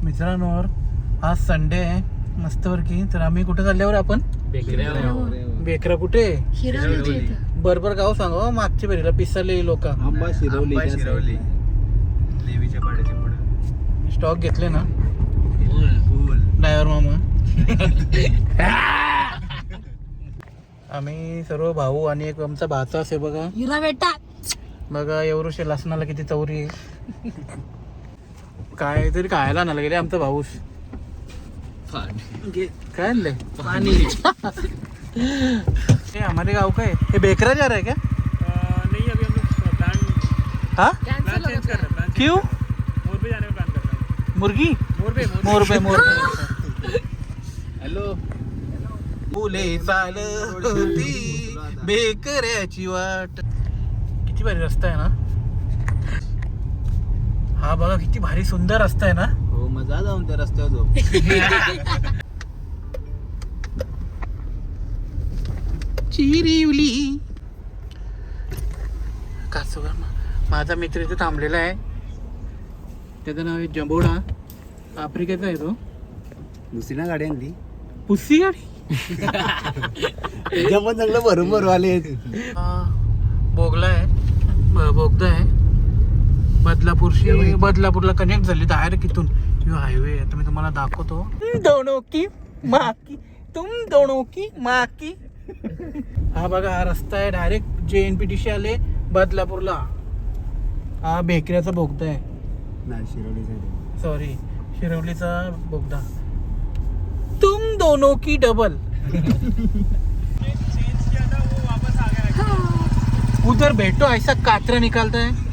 मित्रांनो आज संडे आहे मस्तवरकी. तर आम्ही कुठे चालल्यावर आपण बेकरा कुठे बरोबर गाव सांगा मागच्या फेरीला पिसाले लोक स्टॉक घेतले ना ड्रायव्हर मामा. आम्ही सर्व भाऊ आणि एक आमचा भाचा असे बघा हिरा बेटा बघा एवढे लसणाला किती चौरी आहे. काय तरी खायला ना गेले आमचा भाऊस काय आणले पाणी. हे हमारे गाव का है ये बेकरा जा रहा है क्या? नहीं अभी हम लोग प्लान हाँ चेंज कर रहे हैं. क्यों? मोरबे जाने का प्लान कर रहे हैं. मुर्गी मोरबे मोरबे हॅलो मुले चालती बेकऱ्याची वाट. किती भारी रस्ता आहे ना हा बघा किती भारी सुंदर रस्ता आहे ना. हो मजा जाऊन त्या रस्त्यावर झोप. चिरिवली कासवर माझा मित्र इथे थांबलेला आहे. त्याचं नाव आहे जंबोडा. आफ्रिकेचा आहे तो. दुसरी ना गाडी आणली पुस्सी गाडी त्याच्या पण चांगलं भरून आले. बोगला आहे बोगदा आहे बदलापूरशी. बदलापूरला कनेक्ट झाली डायरेक्ट इथून हायवे. आता मी तुम्हाला दाखवतो. दोनों की माँ की तुम दोनों की माँ की. हा बघा हा रस्ता आहे डायरेक्ट JNPTC आले बदलापूरला. हा बेकऱ्याचा बोगदा आहे. नाही शिरोडीचा सॉरी शिरवलीचा बोगदा. तुम दोनों की डबल. उधर बैठो ऐसा कातरा निकालता है.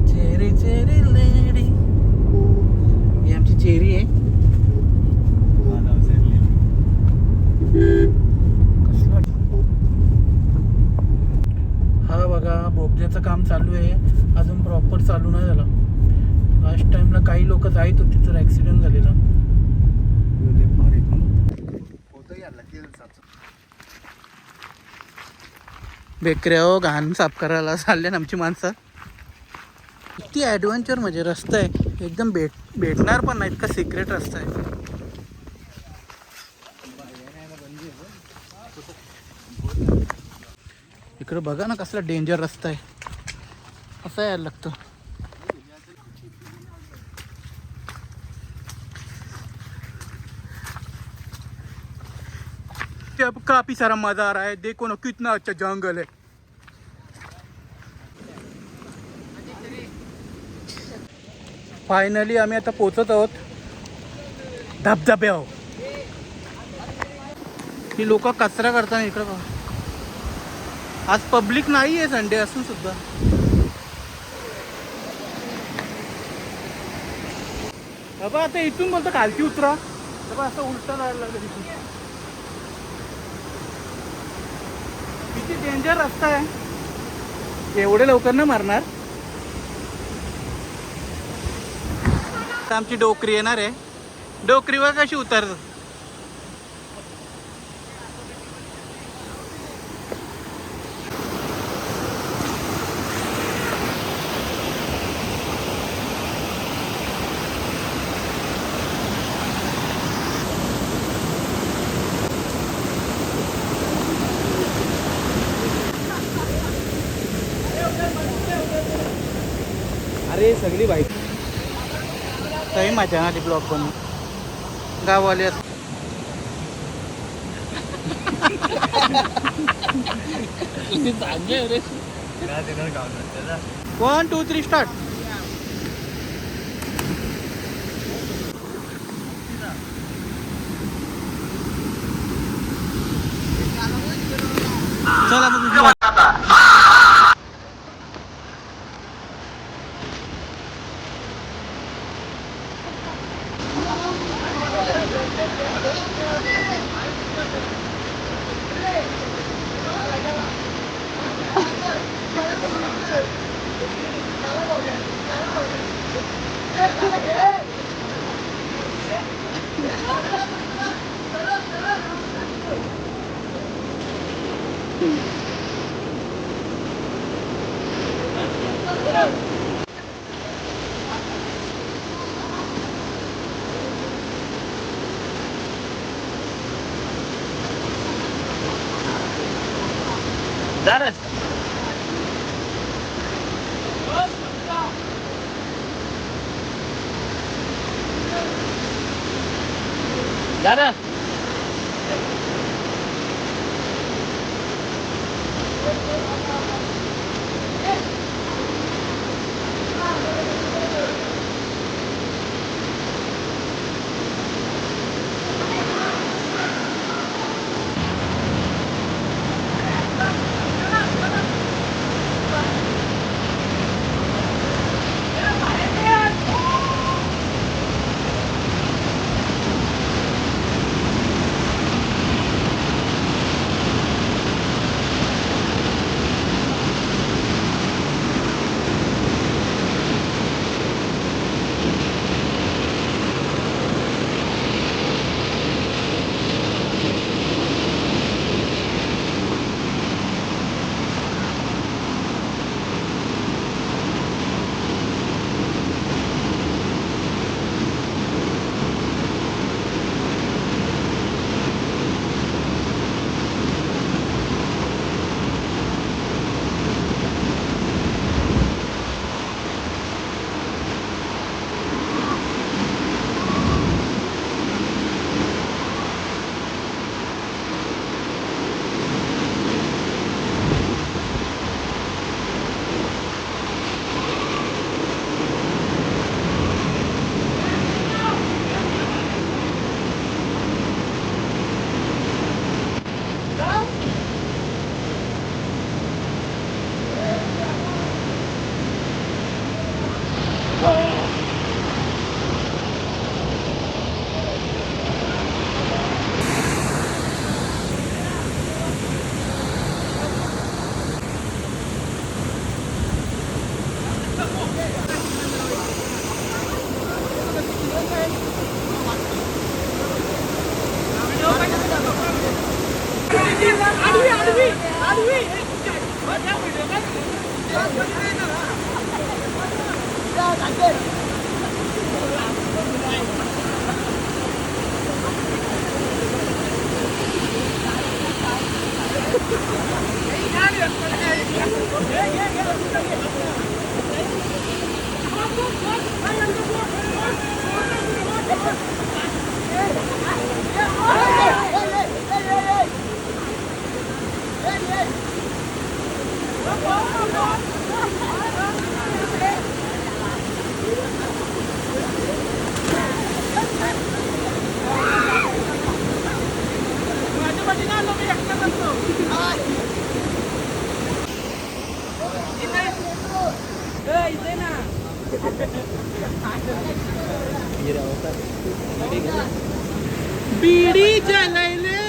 चेरी चेरी लेडी ही आमची चेरी आहे. हा बघा बोगद्याचं काम चालू आहे अजून प्रॉपर चालू नाही झाला. लास्ट टाइमला काही लोक जायत होते तर ऍक्सिडेंट झालेला. बेकऱ्या हो घाण साफ करायला चालले ना आमची माणसं. किती ॲडव्हेंचर म्हणजे रस्ता आहे एकदम भेटणार पण नाही इतका सिक्रेट रस्ता आहे. इकडे बघा ना कसला डेंजर रस्ता आहे. असं यायला लागतं. काफी सारा मजा आ रहा है. देखो ना कितना अच्छा जंगल है. फायनली आम्ही आता पोहोचत आहोत धबधब्यावर. ही लोक कचरा करताना इकडं बघा. आज पब्लिक नाही आहे संडे असून सुद्धा. बाबा आता इथून बोलतो खालती उतरा. बाबा असं उलटा जायला लागलं तिथून. किती डेंजर रस्ता आहे. एवढे लवकर न मारणार. आमची डोकरी येणार आहे. डोकरीवर कशी उतरत अरे सगळी बाईक काही मजा ना ती ब्लॉक बनवून गाववाले. 1 2 3 स्टार्ट. चला बीडी जलाइले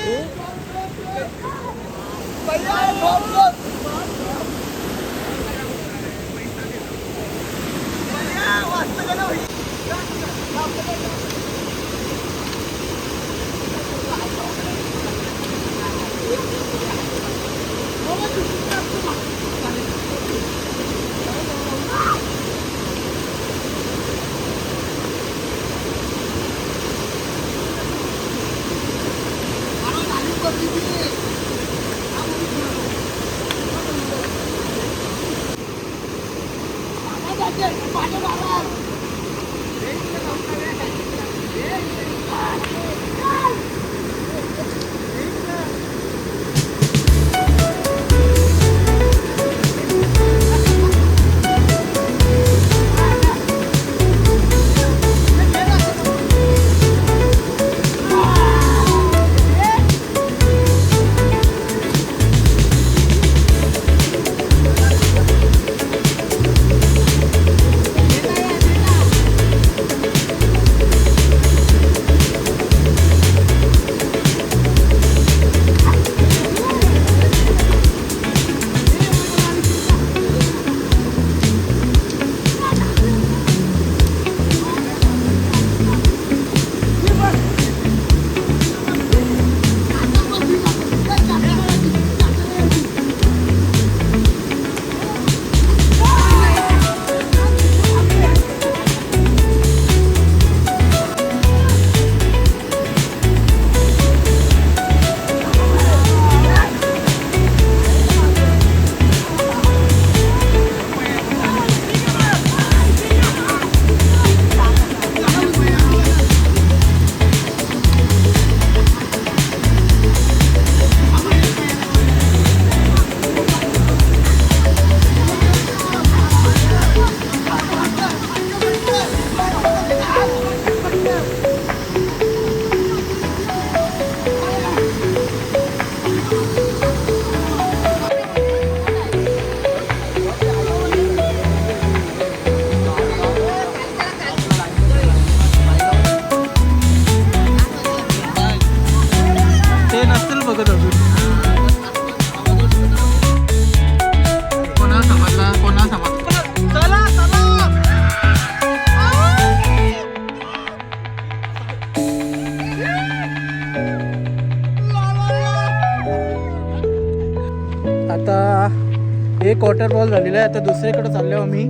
एक वॉटरफॉल झालेला आहे. आता दुसरीकडे चाललो आम्ही.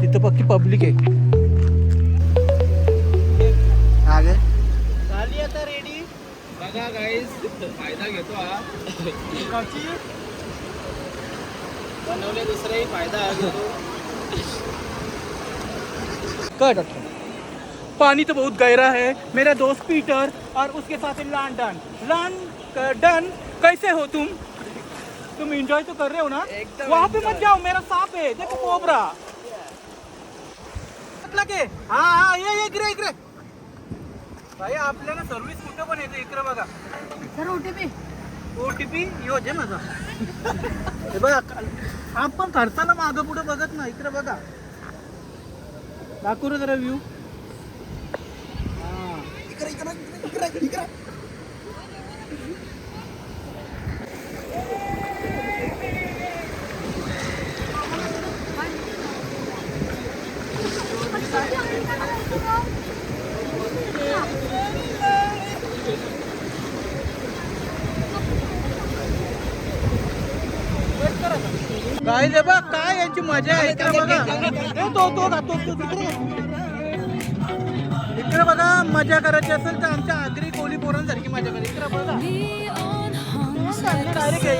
तिथं पक्की पब्लिक आहे. झाली आता रेडी. बघा गाईस फायदा घेतो हा. बनवले दुसराही फायदा घेतो. डॉक्टर पानी तो बहुत गहरा है. मेरा दोस्त पीटर और उसके साथ लंडन कैसे हो तुम एंजॉय तो कर रहे हो ना? वहाँ पे मत जाओ, मेरा सांप है, देखो कोबरा. हाँ ये इकडे भाई आपल्याला सर्व्हिस कुठं पण येते. इकडे बघा सर ओटीपी योज आहे माझा. हे बघा आपण खर्चाला मागं पुढे बघत ना. इकडे बघा दाखवू जरा व्ह्यू. काय दे बा काय यांची मजा आहे. इकडे बघा इकडे बघा. मजा करायची असेल तर आमच्या आगरी कोली पोरांसारखी मजा करा. इकडे बघा डायरेक्ट आहे.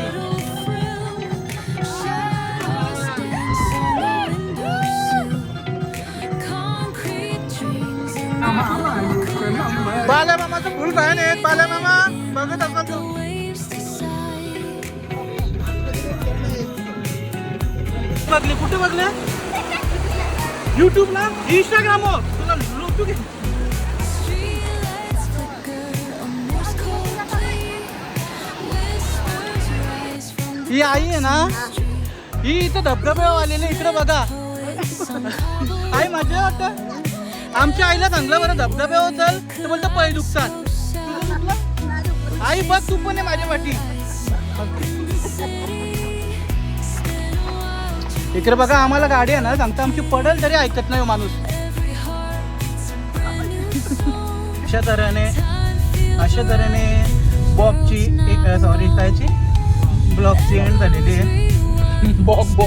बाल्या मामाचं फुल फॅन आहेत. बाल्या मामा बघत असाल तू. बघले कुठे बघले? युट्यूबला इंस्टाग्रामवर तुला लोटू घे. ही आई आहे ना, ही इथं धबधब्यावर आलेली. इकडे बघा आई मजा वाटत. आमच्या आईला सांगलं बरं धबधब्यावर चल तर बोलतं पाय दुखतात. आई बघ तू पण आहे माझ्या पाठी. इकडे बघा आम्हाला गाडी आहे ना सांगता आमची पडेल तरी ऐकत नाही माणूस. अशा तऱ्हेने बॉबची सॉरी कायची ब्लॉगची एंड झालेली आहे. बॉब